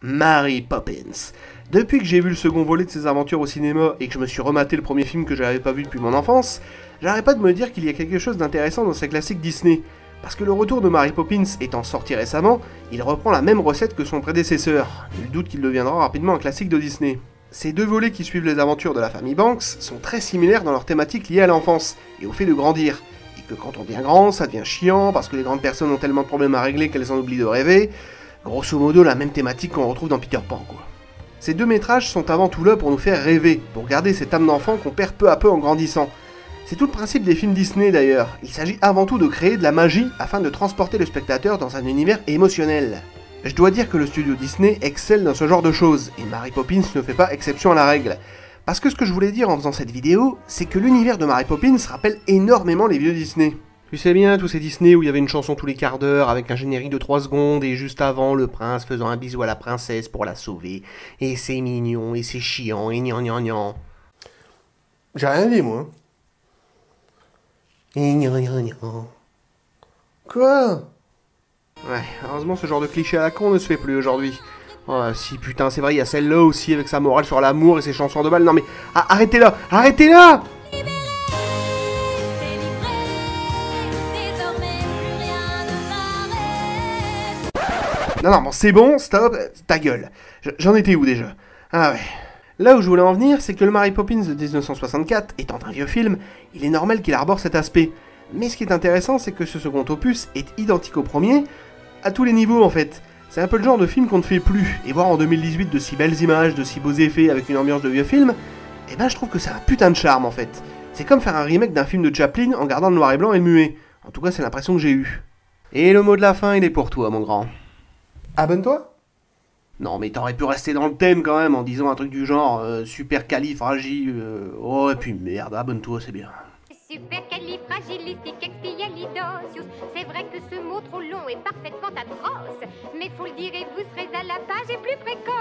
Mary Poppins. Depuis que j'ai vu le second volet de ses aventures au cinéma et que je me suis rematé le premier film que je n'avais pas vu depuis mon enfance, j'arrête pas de me dire qu'il y a quelque chose d'intéressant dans ces classiques Disney. Parce que le retour de Mary Poppins étant sorti récemment, il reprend la même recette que son prédécesseur. Nul doute qu'il deviendra rapidement un classique de Disney. Ces deux volets qui suivent les aventures de la famille Banks sont très similaires dans leur thématique liée à l'enfance et au fait de grandir. Et que quand on devient grand, ça devient chiant parce que les grandes personnes ont tellement de problèmes à régler qu'elles en oublient de rêver. Grosso modo la même thématique qu'on retrouve dans Peter Pan quoi. Ces deux métrages sont avant tout là pour nous faire rêver, pour garder cette âme d'enfant qu'on perd peu à peu en grandissant. C'est tout le principe des films Disney d'ailleurs, il s'agit avant tout de créer de la magie afin de transporter le spectateur dans un univers émotionnel. Je dois dire que le studio Disney excelle dans ce genre de choses, et Mary Poppins ne fait pas exception à la règle. Parce que ce que je voulais dire en faisant cette vidéo, c'est que l'univers de Mary Poppins rappelle énormément les vieux Disney. Tu sais bien, tous ces Disney où il y avait une chanson tous les quarts d'heure avec un générique de 3 secondes et juste avant le prince faisant un bisou à la princesse pour la sauver. Et c'est mignon, et c'est chiant, et gnan gnan gnan. J'ai rien dit moi. Et gnan gnan gnan. Quoi? Ouais, heureusement ce genre de cliché à la con ne se fait plus aujourd'hui. Oh si putain, c'est vrai, il y a celle-là aussi avec sa morale sur l'amour et ses chansons de balle. Non mais, arrêtez-la! Arrêtez-la! Non, bon, c'est bon, stop, ta gueule. J'en étais où déjà? Ah ouais. Là où je voulais en venir, c'est que le Mary Poppins de 1964, étant un vieux film, il est normal qu'il arbore cet aspect. Mais ce qui est intéressant, c'est que ce second opus est identique au premier, à tous les niveaux en fait. C'est un peu le genre de film qu'on ne fait plus, et voir en 2018 de si belles images, de si beaux effets avec une ambiance de vieux film, eh ben je trouve que c'est un putain de charme en fait. C'est comme faire un remake d'un film de Chaplin en gardant le noir et blanc et le muet. En tout cas, c'est l'impression que j'ai eue. Et le mot de la fin, il est pour toi, mon grand. Abonne-toi? Non, mais t'aurais pu rester dans le thème quand même en disant un truc du genre supercalifragile. Oh, et puis merde, abonne-toi, c'est bien. Supercalifragilisticexpialidocious. C'est vrai que ce mot trop long est parfaitement atroce, mais faut le dire et vous serez à la page et plus précoce.